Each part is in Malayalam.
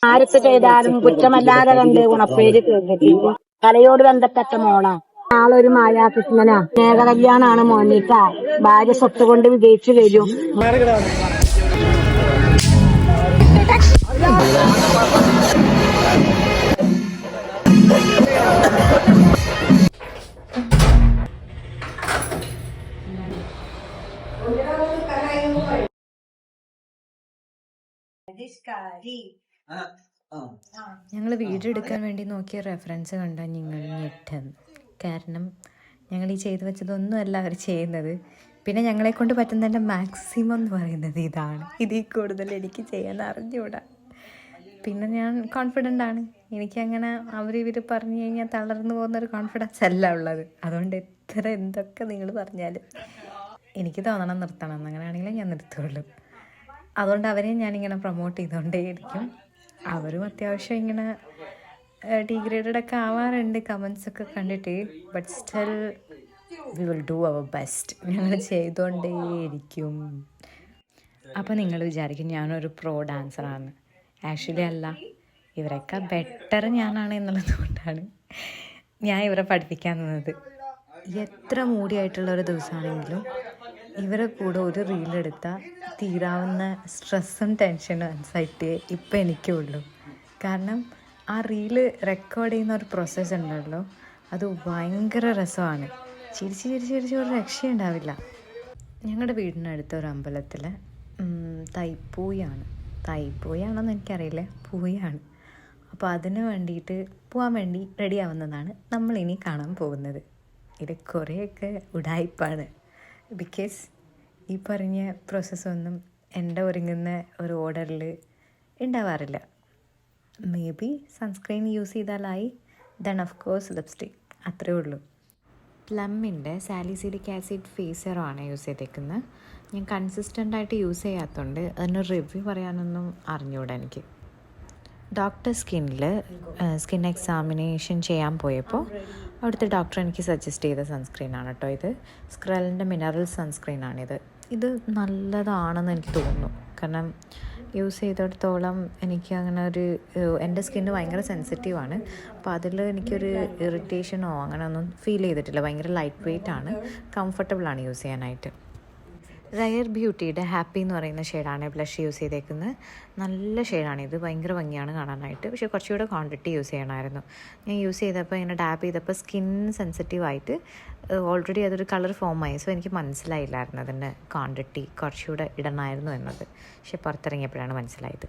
ആരൊക്കെ ചെയ്താലും കുറ്റമല്ലാതെ കണ്ട് ഗുണപ്പേര് കേൾക്കും. കലയോട് ബന്ധപ്പെട്ട മോളാ. ആളൊരു മായാകൃഷ്ണനാ. സ്നേഹ കല്യാണാണ് മോനിട്ടാ. ഭാര്യ സ്വത്ത് കൊണ്ട് വിജയിച്ചു വരും. ഞങ്ങൾ വീഡിയോ എടുക്കാൻ വേണ്ടി നോക്കിയ റെഫറൻസ് കണ്ടാൽ നിങ്ങൾ ഞെട്ടുന്നു. കാരണം ഞങ്ങൾ ഈ ചെയ്തു വെച്ചതൊന്നുമല്ല അവർ ചെയ്യുന്നത്. പിന്നെ ഞങ്ങളെക്കൊണ്ട് പറ്റുന്നതിൻ്റെ മാക്സിമം എന്ന് പറയുന്നത് ഇതാണ്. ഇതിൽ കൂടുതൽ എനിക്ക് ചെയ്യാൻ അറിഞ്ഞുകൂടാ. പിന്നെ ഞാൻ കോൺഫിഡൻ്റ് ആണ്. എനിക്കങ്ങനെ ഇവർ പറഞ്ഞു കഴിഞ്ഞാൽ തളർന്നു പോകുന്നൊരു കോൺഫിഡൻസ് അല്ല ഉള്ളത്. അതുകൊണ്ട് എത്ര എന്തൊക്കെ നിങ്ങൾ പറഞ്ഞാലും എനിക്ക് തോന്നണം നിർത്തണം. അങ്ങനെയാണെങ്കിലും ഞാൻ നിർത്തുള്ളൂ. അതുകൊണ്ട് അവരെയും ഞാനിങ്ങനെ പ്രൊമോട്ട് ചെയ്തുകൊണ്ടേയിരിക്കും. അവരും അത്യാവശ്യം ഇങ്ങനെ ഡീഗ്രേഡഡ് ഒക്കെ ആവാറുണ്ട് കമൻസൊക്കെ കണ്ടിട്ട്. But still we will do our best. ഞങ്ങൾ ചെയ്തുകൊണ്ടേയിരിക്കും. അപ്പോൾ നിങ്ങൾ വിചാരിക്കും ഞാനൊരു പ്രോ ഡാൻസറാണ്. ആക്ച്വലി അല്ല, ഇവരൊക്കെ ബെറ്റർ ഞാനാണ് എന്നുള്ളത് കൊണ്ടാണ് ഞാൻ ഇവരെ പഠിപ്പിക്കാൻ നിന്നത്. എത്ര മൂടിയായിട്ടുള്ള ഒരു ദിവസമാണെങ്കിലും ഇവരെ കൂടെ ഒരു റീലെടുത്താൽ തീരാവുന്ന സ്ട്രെസ്സും ടെൻഷനും ആൻസൈറ്റിയെ ഇപ്പം എനിക്കുള്ളൂ. കാരണം ആ റീല് റെക്കോർഡ് ചെയ്യുന്ന ഒരു പ്രോസസ്സ് ഉണ്ടല്ലോ, അത് ഭയങ്കര രസമാണ്. ചിരിച്ച് ചിരിച്ച് ചിരിച്ച് ഒരു രക്ഷയുണ്ടാവില്ല. ഞങ്ങളുടെ വീടിനടുത്ത ഒരു അമ്പലത്തിൽ തൈപ്പൂയാണോന്ന് എനിക്കറിയില്ല, പൂയാണ്. അപ്പോൾ അതിന് വേണ്ടിയിട്ട് പോകാൻ വേണ്ടി റെഡി ആവുന്നതാണ് നമ്മളിനി കാണാൻ പോകുന്നത്. ഇത് കുറേയൊക്കെ ഉടായിപ്പാണ്. ബിക്കോസ് ഈ പറഞ്ഞ പ്രോസസ്സൊന്നും എൻ്റെ ഒരുങ്ങുന്ന ഒരു ഓർഡറിൽ ഉണ്ടാവാറില്ല. മേ ബി സൺസ്ക്രീൻ യൂസ് ചെയ്താലായി, ദെൻ ഓഫ് കോഴ്സ് ലിപ്സ്റ്റിക്, അത്രേ ഉള്ളൂ. പ്ലമ്മിൻ്റെ സാലിസിലിക് ആസിഡ് ഫേസ് സെറമാണ് യൂസ് ചെയ്തേക്കുന്നത്. ഞാൻ കൺസിസ്റ്റൻ്റായിട്ട് യൂസ് ചെയ്യാത്തതുകൊണ്ട് അതിനൊരു റിവ്യൂ പറയാനൊന്നും അറിഞ്ഞുകൂടാ എനിക്ക്. ഡോക്ടർ സ്കിൻ എക്സാമിനേഷൻ ചെയ്യാൻ പോയപ്പോൾ അവിടുത്തെ ഡോക്ടർ എനിക്ക് സജസ്റ്റ് ചെയ്ത സൺസ്ക്രീനാണ് കേട്ടോ ഇത്. സ്ക്രലിൻ്റെ മിനറൽ സൺസ്ക്രീനാണിത്. ഇത് നല്ലതാണെന്ന് എനിക്ക് തോന്നുന്നു. കാരണം യൂസ് ചെയ്തിടത്തോളം എനിക്ക് അങ്ങനെ എൻ്റെ സ്കിന്ന് ഭയങ്കര സെൻസിറ്റീവാണ്. അപ്പോൾ അതിൽ എനിക്കൊരു ഇറിറ്റേഷനോ അങ്ങനെ ഒന്നും ഫീൽ ചെയ്തിട്ടില്ല. ഭയങ്കര ലൈറ്റ് വെയ്റ്റ് ആണ്, കംഫർട്ടബിളാണ് യൂസ് ചെയ്യാനായിട്ട്. റയർ ബ്യൂട്ടിയുടെ ഹാപ്പി എന്ന് പറയുന്ന ഷെയ്ഡാണ് ബ്ലഷ് യൂസ് ചെയ്തേക്കുന്നത്. നല്ല ഷെയ്ഡാണിത്, ഭയങ്കര ഭംഗിയാണ് കാണാനായിട്ട്. പക്ഷേ കുറച്ചുകൂടെ ക്വാണ്ടിറ്റി യൂസ് ചെയ്യണമായിരുന്നു. ഞാൻ യൂസ് ചെയ്തപ്പോൾ ഇങ്ങനെ ഡാപ്പ് ചെയ്തപ്പോൾ സ്കിൻ സെൻസിറ്റീവായിട്ട് ഓൾറെഡി അതൊരു കളർ ഫോമായി. സോ എനിക്ക് മനസ്സിലായില്ലായിരുന്നു അതിൻ്റെ ക്വാണ്ടിറ്റി കുറച്ചുകൂടെ ഇടണമായിരുന്നു എന്നത്. പക്ഷേ പുറത്തിറങ്ങിയപ്പോഴാണ് മനസ്സിലായത്.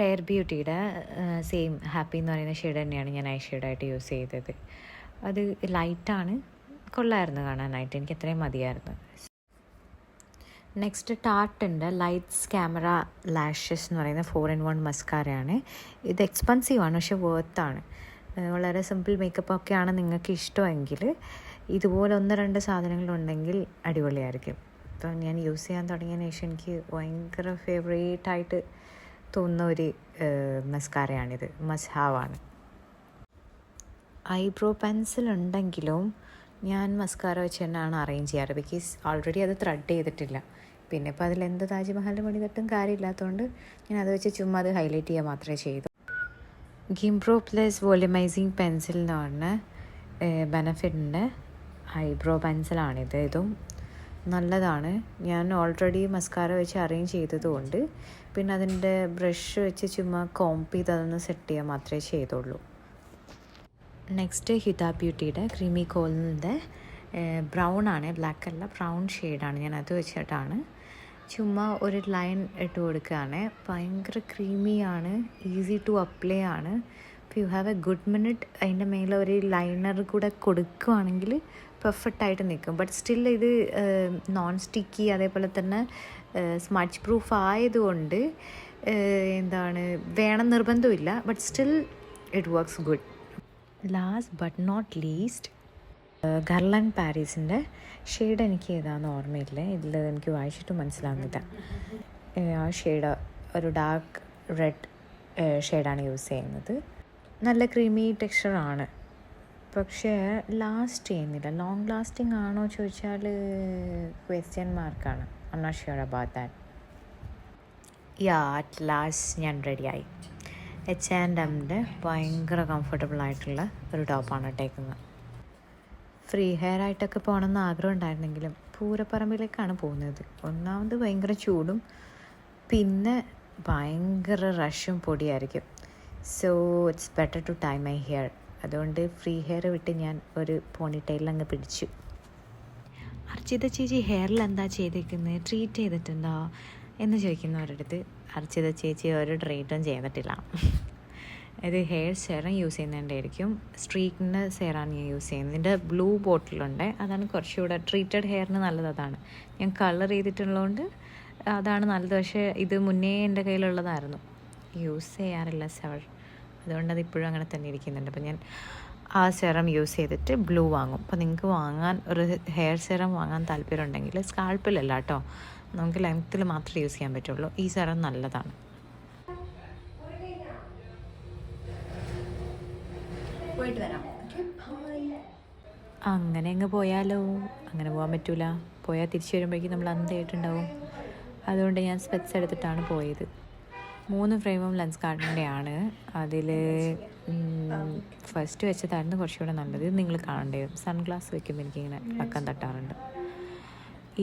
റയർ ബ്യൂട്ടിയുടെ സെയിം ഹാപ്പി എന്ന് പറയുന്ന ഷെയ്ഡ് തന്നെയാണ് ഞാൻ ഐ ഷെയ്ഡായിട്ട് യൂസ് ചെയ്തത്. അത് ലൈറ്റാണ്, കൊള്ളായിരുന്നു കാണാനായിട്ട്. എനിക്ക് അത്രയും മതിയായിരുന്നു. നെക്സ്റ്റ് ടാർട്ടിൻ്റെ ലൈറ്റ്സ് ക്യാമറ ലാഷസ് എന്ന് പറയുന്ന 4-in-1 മസ്കാരയാണ്. ഇത് എക്സ്പെൻസീവാണ്, പക്ഷെ വേർത്താണ്. വളരെ സിമ്പിൾ മേക്കപ്പൊക്കെയാണ് നിങ്ങൾക്ക് ഇഷ്ടമെങ്കിൽ ഇതുപോലെ 1-2 സാധനങ്ങളുണ്ടെങ്കിൽ അടിപൊളിയായിരിക്കും. ഇപ്പം ഞാൻ യൂസ് ചെയ്യാൻ തുടങ്ങിയതിന് ശേഷം എനിക്ക് ഭയങ്കര ഫേവറേറ്റായിട്ട് തോന്നുന്ന ഒരു മസ്കാരയാണിത്. മസ്റ്റ് ഹാവ് ആണ്. ഐബ്രോ പെൻസിൽ ഉണ്ടെങ്കിലും ഞാൻ മസ്കാര വെച്ച് തന്നെയാണ് അറേഞ്ച് ചെയ്യാറ്. ബിക്കോസ് ഓൾറെഡി അത് ത്രെഡ് ചെയ്തിട്ടില്ല. പിന്നെ ഇപ്പോൾ അതിലെന്ത് താജ്മഹലിൻ്റെ പണി തൊട്ടും കാര്യമില്ലാത്തതുകൊണ്ട് ഞാൻ അത് വെച്ച് ചുമ്മാ അത് ഹൈലൈറ്റ് ചെയ്യുക മാത്രമേ ചെയ്തു. ഗിംബ്രോ പ്ലസ് വോളിമൈസിങ് പെൻസിൽ എന്ന് പറഞ്ഞ ബെനഫിറ്റിൻ്റെ ഐബ്രോ പെൻസിലാണിത്. ഇതും നല്ലതാണ്. ഞാൻ ഓൾറെഡി മസ്കാര വെച്ച് അറേഞ്ച് ചെയ്തതുകൊണ്ട് പിന്നെ അതിൻ്റെ ബ്രഷ് വെച്ച് ചുമ്മാ കോംപ് ചെയ്ത് അതൊന്ന് സെറ്റ് ചെയ്യുക മാത്രമേ ചെയ്തുള്ളൂ. നെക്സ്റ്റ് ഹിത ബ്യൂട്ടിയുടെ ക്രീമി കോലിൻ്റെ ബ്രൗൺ ആണ്, ബ്ലാക്ക് അല്ല, ബ്രൗൺ ഷെയ്ഡാണ്. ഞാൻ അത് വെച്ചിട്ടാണ് ചുമ്മാ ഒരു ലൈൻ ഇട്ട് കൊടുക്കുകയാണ്. ഭയങ്കര ക്രീമിയാണ്, ഈസി ടു അപ്ലൈ ആണ്. ഇപ്പോൾ you have a good minute അതിൻ്റെ മേലെ ഒരു ലൈനർ കൂടെ കൊടുക്കുകയാണെങ്കിൽ പെർഫെക്റ്റായിട്ട് നിൽക്കും. ബട്ട് സ്റ്റിൽ ഇത് നോൺ സ്റ്റിക്കി, അതേപോലെ തന്നെ സ്മച്ച് പ്രൂഫ് ആയതുകൊണ്ട് വേണം നിർബന്ധമില്ല. But still it works good. Last but not least Guerlain പാരീസിൻ്റെ ഷെയ്ഡ് എനിക്ക് ഏതാണെന്ന് ഓർമ്മയില്ല. ഇതിൽ എനിക്ക് വായിച്ചിട്ട് മനസ്സിലാവുന്നില്ല. ആ ഷെയ്ഡ് ഒരു ഡാർക്ക് റെഡ് ഷെയ്ഡാണ് യൂസ് ചെയ്യുന്നത്. നല്ല ക്രീമി ടെക്സ്ചറാണ്, പക്ഷേ ലാസ്റ്റ് ചെയ്യുന്നില്ല. ലോങ് ലാസ്റ്റിംഗ് ആണോ ചോദിച്ചാൽ ക്വസ്റ്റ്യൻ മാർക്കാണ്. I am not sure about that. Yeah, at last ഞാൻ റെഡിയായി. H&Mൻ്റെ ഭയങ്കര കംഫർട്ടബിൾ ആയിട്ടുള്ള ഒരു ടോപ്പാണ് ഇട്ടേക്കുന്നത്. ഫ്രീ ഹെയർ ആയിട്ടൊക്കെ പോകണമെന്ന് ആഗ്രഹം ഉണ്ടായിരുന്നെങ്കിലും പൂരപ്പറമ്പിലേക്കാണ് പോകുന്നത്. ഒന്നാമത് ഭയങ്കര ചൂടും പിന്നെ ഭയങ്കര റഷും പൊടിയായിരിക്കും. So it's better to tie my hair. അതുകൊണ്ട് ഫ്രീ ഹെയർ വിട്ട് ഞാൻ ഒരു പോണിറ്റെയിൽ അങ്ങ് പിടിച്ചു. അർച്ചിത ചേച്ചി ഹെയറിൽ എന്താ ചെയ്തേക്കുന്നത്, ട്രീറ്റ് ചെയ്തിട്ടുണ്ടോ എന്ന് ചോദിക്കുന്നവരടുത്ത് അർച്ചിത ചേച്ചി ഒരു ട്രീറ്റും ചെയ്തിട്ടില്ല. ഇത് ഹെയർ സെറം യൂസ് ചെയ്യുന്നതിൻ്റെയായിരിക്കും. സ്ട്രീക്കിൻ്റെ സെറാണ് ഞാൻ യൂസ് ചെയ്യുന്നത്. ഇതിൻ്റെ ബ്ലൂ ബോട്ടിലുണ്ട്, അതാണ് കുറച്ചുകൂടെ ട്രീറ്റഡ് ഹെയറിന് നല്ലത്. അതാണ് ഞാൻ കളർ ചെയ്തിട്ടുള്ളതുകൊണ്ട് അതാണ് നല്ലത്. പക്ഷേ ഇത് മുന്നേ എൻ്റെ കയ്യിലുള്ളതായിരുന്നു, യൂസ് ചെയ്യാറില്ല സെവർ, അതുകൊണ്ട് അത് ഇപ്പോഴും അങ്ങനെ തന്നെ ഇരിക്കുന്നുണ്ട്. അപ്പം ഞാൻ ആ സെറം യൂസ് ചെയ്തിട്ട് ബ്ലൂ വാങ്ങും. അപ്പോൾ നിങ്ങൾക്ക് വാങ്ങാൻ ഒരു ഹെയർ സെറം വാങ്ങാൻ താല്പര്യം ഉണ്ടെങ്കിൽ സ്കാൾപ്പിലല്ല കേട്ടോ, നമുക്ക് ലെങ്ത്തിൽ മാത്രമേ യൂസ് ചെയ്യാൻ പറ്റുള്ളൂ. ഈ സെറം നല്ലതാണ്. പോയിട്ട് വരാം. അങ്ങനെ അങ്ങ് പോയാലോ? അങ്ങനെ പോകാൻ പറ്റൂല. പോയാൽ തിരിച്ചു വരുമ്പോഴേക്കും നമ്മൾ അന്തായിട്ടുണ്ടാവും. അതുകൊണ്ട് ഞാൻ സ്പെക്സ് എടുത്തിട്ടാണ് പോയത്. 3 ഫ്രെയിമും ലെൻസ് കാർഡിൻ്റെ ആണ്. അതിൽ ഫസ്റ്റ് വെച്ചതായിരുന്നു കുറച്ചുകൂടെ നല്ലത്. നിങ്ങൾ കാണേണ്ടി വരും. സൺഗ്ലാസ് വയ്ക്കുമ്പോൾ എനിക്കിങ്ങനെ പക്കം തട്ടാറുണ്ട്.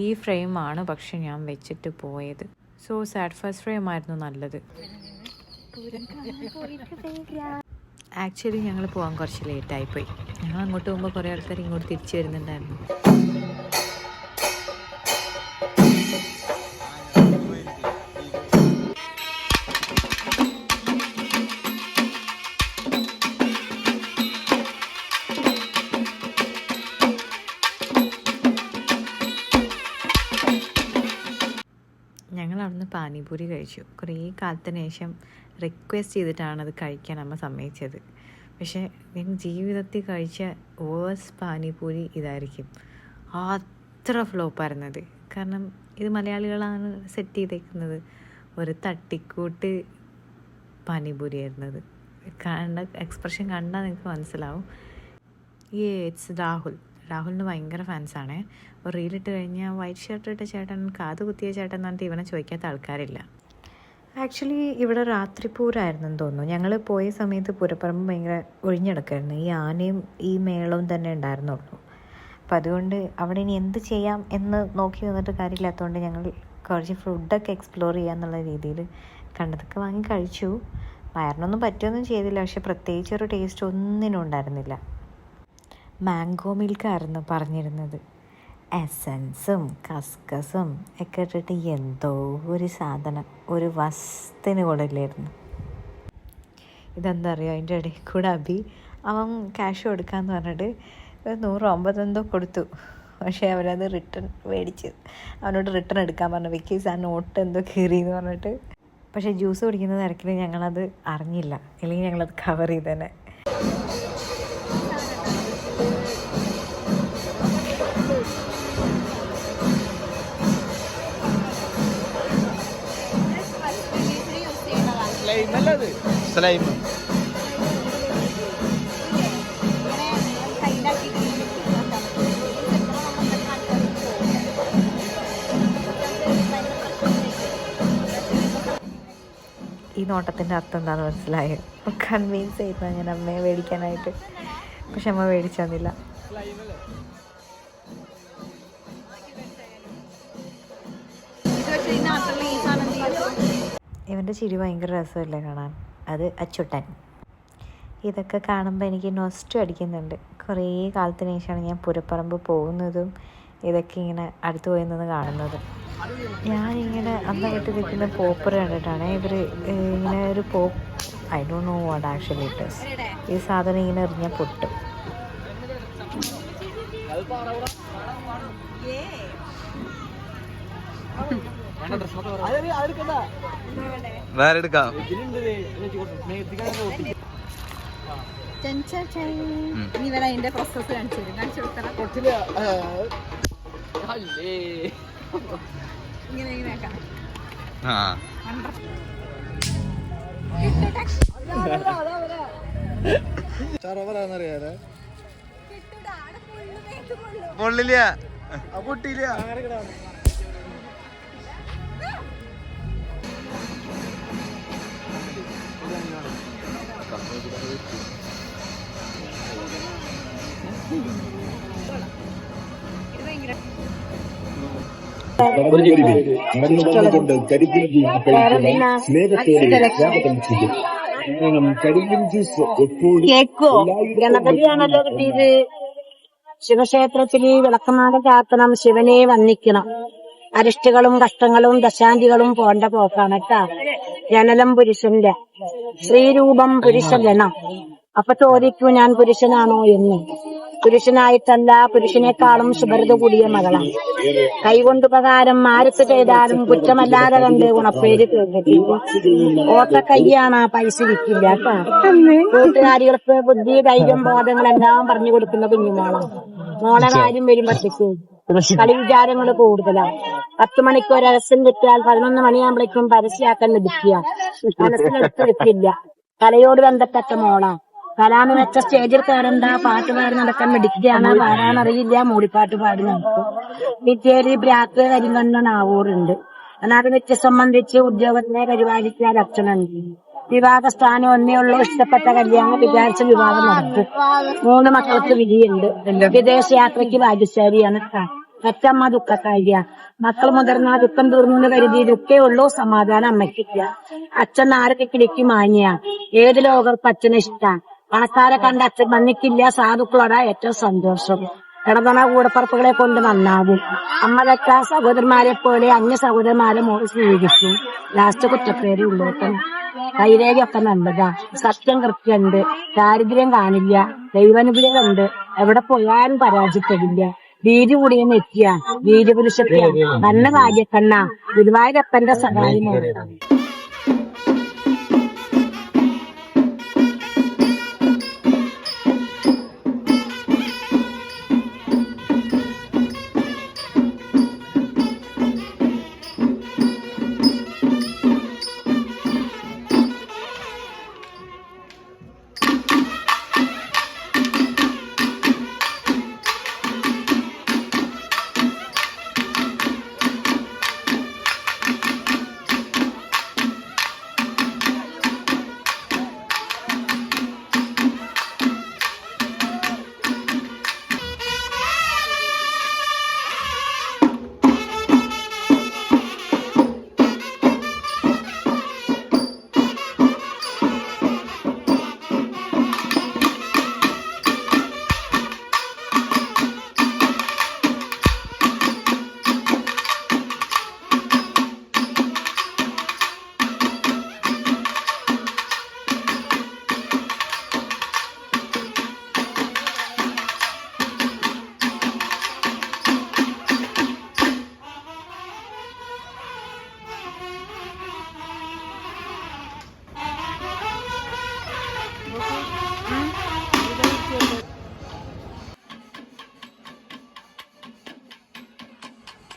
ഈ ഫ്രെയിമാണ് പക്ഷെ ഞാൻ വെച്ചിട്ട് പോയത്. So sad. ഫസ്റ്റ് ഫ്രെയിമായിരുന്നു നല്ലത്. ആക്ച്വലി ഞങ്ങൾ പോകാൻ കുറച്ച് ലേറ്റായിപ്പോയി. ഞങ്ങൾ അങ്ങോട്ട് പോകുമ്പോൾ കുറേ ആൾക്കാർ ഇങ്ങോട്ട് തിരിച്ചു വരുന്നുണ്ടായിരുന്നു. ഞങ്ങൾ അവിടുന്ന് പാനിപൂരി കഴിച്ചു. കുറേ കാലത്തിന് ശേഷം റിക്വസ്റ്റ് ചെയ്തിട്ടാണ് അത് കഴിക്കാൻ അമ്മ സമ്മതിച്ചത്. പക്ഷേ ഞാൻ ജീവിതത്തിൽ കഴിച്ച വേഴ്സ്റ്റ് പാനിപൂരി ഇതായിരിക്കും. അത്ര ഫ്ലോപ്പായിരുന്നത്. കാരണം ഇത് മലയാളികളാണ് സെറ്റ് ചെയ്തേക്കുന്നത്. ഒരു തട്ടിക്കൂട്ട് പാനിപൂരി ആയിരുന്നത്. എക്സ്പ്രഷൻ കണ്ടാൽ നിങ്ങൾക്ക് മനസ്സിലാവും. ഇറ്റ്സ് രാഹുലിന് ഭയങ്കര ഫാൻസാണ്. ഒരു റീലിട്ട് കഴിഞ്ഞാൽ വൈറ്റ് ഷർട്ട് ഇട്ട ചേട്ടൻ, കാത് കുത്തിയ ചേട്ടൻ എന്ന് പറഞ്ഞിട്ട് ഇവനെ ചോദിക്കാത്ത ആൾക്കാരില്ല. ആക്ച്വലി ഇവിടെ രാത്രി പൂരമായിരുന്നെന്ന് തോന്നുന്നു. ഞങ്ങൾ പോയ സമയത്ത് പൂരപ്പറമ്പ് ഭയങ്കര ഒഴിഞ്ഞെടുക്കായിരുന്നു. ഈ ആനയും ഈ മേളവും തന്നെ ഉണ്ടായിരുന്നുള്ളൂ. അപ്പം അതുകൊണ്ട് അവിടെ ഇനി എന്ത് ചെയ്യാം എന്ന് നോക്കി നിന്നിട്ട് കാര്യമില്ലാത്തതുകൊണ്ട് ഞങ്ങൾ കുറച്ച് ഫുഡൊക്കെ എക്സ്പ്ലോർ ചെയ്യാന്നുള്ള രീതിയിൽ കണ്ടതൊക്കെ വാങ്ങി കഴിച്ചു. വയറിനൊന്നും പറ്റുമൊന്നും ചെയ്തില്ല. പക്ഷെ പ്രത്യേകിച്ച് ഒരു ടേസ്റ്റ് ഒന്നിനും ഉണ്ടായിരുന്നില്ല. മാംഗോ മിൽക്കായിരുന്നു പറഞ്ഞിരുന്നത്. എസൻസും കസ്കസും ഒക്കെ ഇട്ടിട്ട് എന്തോ ഒരു സാധനം, ഒരു വസ്തുവിന് കൊള്ളില്ലായിരുന്നു. ഇതെന്താ അറിയുമോ, അതിൻ്റെ ഇടയിൽ കൂടെ അവൻ ക്യാഷ് കൊടുക്കാമെന്ന് പറഞ്ഞിട്ട് 150 എന്തോ കൊടുത്തു. പക്ഷേ അവരത് മേടിച്ച് അവനോട് റിട്ടേൺ എടുക്കാൻ പറഞ്ഞു. ബിക്കോസ് ആ നോട്ട് എന്തോ കീറിയെന്ന് പറഞ്ഞിട്ട്. പക്ഷേ ജ്യൂസ് കുടിക്കുന്ന തിരക്കിൽ ഞങ്ങളത് അറിഞ്ഞില്ല, അല്ലെങ്കിൽ ഞങ്ങളത് കവർ ചെയ്തേനെ. സ്ലൈം ഈ നോട്ടത്തിൻ്റെ അർത്ഥം എന്താണെന്ന് മനസ്സിലായോ? കൺവിൻസ് ചെയ്താൽ ഞാൻ അമ്മയെ മേടിക്കാനായിട്ട്. പക്ഷെ അമ്മ മേടിച്ചു തന്നില്ല. ഇവൻ്റെ ചിരി ഭയങ്കര രസമല്ലേ കാണാൻ. അത് അച്ചുട്ടൻ. ഇതൊക്കെ കാണുമ്പോൾ എനിക്ക് നൊസ്റ്റു അടിക്കുന്നുണ്ട്. കുറേ കാലത്തിന് ശേഷമാണ് ഞാൻ പൂരപ്പറമ്പ് പോകുന്നതും ഇതൊക്കെ ഇങ്ങനെ അടുത്ത് പോയി നിന്ന് കാണുന്നതും. ഞാനിങ്ങനെ അന്ന് വിട്ട് നിൽക്കുന്ന പോപ്പർ കണ്ടിട്ടാണ് ഇവർ ഇങ്ങനെ ഒരു pop, I don't know what actually it is. ഈ സാധനം ഇങ്ങനെ എറിഞ്ഞാൽ പൊട്ടും. വേറെ എടുക്കാം. ഇനി വരെ അതിന്റെ പ്രോസസ് കാണിച്ചു കൊടുത്തറ ഇങ്ങനെ ഇങ്ങനെയാക്കാം. പൊള്ളില്ല, പൊട്ടിയില്ല. കൊണ്ട് കരിക്കിൻ ജ്യൂസ് കഴിക്കുന്ന സ്നേഹത്തോടെ സ്വാഗതം ചെയ്യും. കരിക്കിൻ ജ്യൂസ് എപ്പോഴും കേക്കോ ഗണപതിയാണല്ലോ കിട്ടിയത്. ശിവക്ഷേത്രത്തില് വിളക്കമാല ചാത്തണം, ശിവനെ വന്ദിക്കണം. അരിഷ്ടകളും കഷ്ടങ്ങളും ദശാന്തികളും പോണ്ട പോക്കാണ് കേട്ടാ. ജനനം പുരുഷന്റെ, ശ്രീരൂപം പുരുഷഗണം. അപ്പൊ ചോദിക്കൂ ഞാൻ പുരുഷനാണോ എന്ന്. പുരുഷനായിട്ടല്ല, പുരുഷനേക്കാളും ശുഭ്രത കൂടിയ മകളാണ്. കൈകൊണ്ടുപകാരം ആർക്ക് ചെയ്താലും കുറ്റമല്ലാതെ കണ്ട് ഗുണപ്പേര് കേൾക്കും. ഓട്ട കയ്യാണ്, പൈസ വിൽക്കില്ല കേട്ടാ. കൂട്ടുകാരികൾക്ക് ബുദ്ധി, ധൈര്യം, ബോധങ്ങളെല്ലാം പറഞ്ഞു കൊടുക്കുന്ന കുഞ്ഞുമോളാണ്. മോളെ കാര്യം വരുമ്പോഴത്തേക്കും കളി വിചാരങ്ങൾ കൂടുതലാണ്. 10 മണിക്ക് ഒരു രഹസ്യം കിട്ടിയാൽ 11 മണിയാകുമ്പോഴേക്കും പരസ്യമാക്കാൻ ലഭിക്കുക. മനസ്സിലെടുത്ത് വെക്കില്ല. കലയോട് ബന്ധപ്പെട്ട മോളാ. കലാന്ന് വെച്ച സ്റ്റേജിൽ കയറണ്ട, പാട്ട് പാടി നടക്കാൻ മിടിക്കുകയാണ്. പാടാനറിയില്ല, മൂളിപ്പാട്ട് പാടി നടക്കും. വിദ്യേരി ബ്രാക്ക് കരിങ്കണ്ണനാവൂറുണ്ട്. അനാഥ വ്യക്തി സംബന്ധിച്ച് ഉദ്യോഗത്തിനെ പരിപാലിക്കാൻ അച്ഛനുണ്ട്. വിവാഹ സ്ഥാനം ഒന്നേ ഉള്ളൂ. ഇഷ്ടപ്പെട്ട കല്യാണം വിചാരിച്ച വിവാഹം നടത്തും. 3 മക്കൾക്ക് വിധിയുണ്ട്. വിദേശയാത്രയ്ക്ക് ഭാഗ്യശാലിയാണ്. പെറ്റമ്മ ദുഃഖക്കാരിയ. മക്കൾ മുതിർന്ന ദുഃഖം തീർന്നു കരുതി ഇതൊക്കെ ഉള്ളൂ സമാധാനം അമ്മയ്ക്കില്ല. അച്ഛൻ ആരൊക്കെ കിടക്കി മാങ്ങിയ. ഏത് ലോകർക്ക് അച്ഛന് ഇഷ്ടമാണ്. പണക്കാരെ കണ്ട അച്ഛൻ മന്നിക്കില്ല. സാധുക്കളോടാ ഏറ്റവും സന്തോഷം. കിടന്നണ കൂടപ്പറപ്പുകളെ കൊണ്ട് നന്നാവും. അമ്മ തെറ്റ സഹോദരന്മാരെ പോലെ അന്യ സഹോദരന്മാരെ മോള് സ്വീകരിക്കും. ലാസ്റ്റ് കുറ്റപ്പേര് ഉള്ളോട്ടം. കൈരേഖയൊക്കെ നല്ലതാ. സത്യം കൃത്യമുണ്ട്. ദാരിദ്ര്യം കാണില്ല. ദൈവാനുഗ്രഹമുണ്ട്. എവിടെ പോയാലും പരാജയപ്പെടില്ല. വീതി കൂടിയെന്ന് എത്തിയ വീര്യപുരുഷത്യ നല്ല കാര്യക്കണ്ണ ഗുരുവായൂരപ്പന്റെ സഹായമോടെ.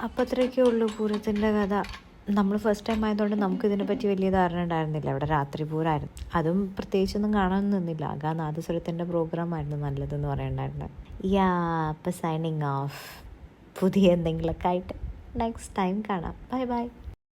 അപ്പോൾ അത്രയൊക്കെ ഉള്ളൂ പൂരത്തിൻ്റെ കഥ. നമ്മൾ ഫസ്റ്റ് ടൈം ആയതുകൊണ്ട് നമുക്കിതിനെ പറ്റി വലിയ ധാരണ ഉണ്ടായിരുന്നില്ല. അവിടെ രാത്രി പൂരമായിരുന്നു. അതും പ്രത്യേകിച്ചൊന്നും കാണാൻ നിന്നില്ല. ആകെ നാദസ്വരത്തിൻ്റെ പ്രോഗ്രാമായിരുന്നു നല്ലതെന്ന് പറയണ്ടായിരുന്നത്. അപ്പോൾ സൈനിങ് ഓഫ്. പുതിയ എന്തെങ്കിലുമൊക്കെ ആയിട്ട് നെക്സ്റ്റ് ടൈം കാണാം. Bye bye.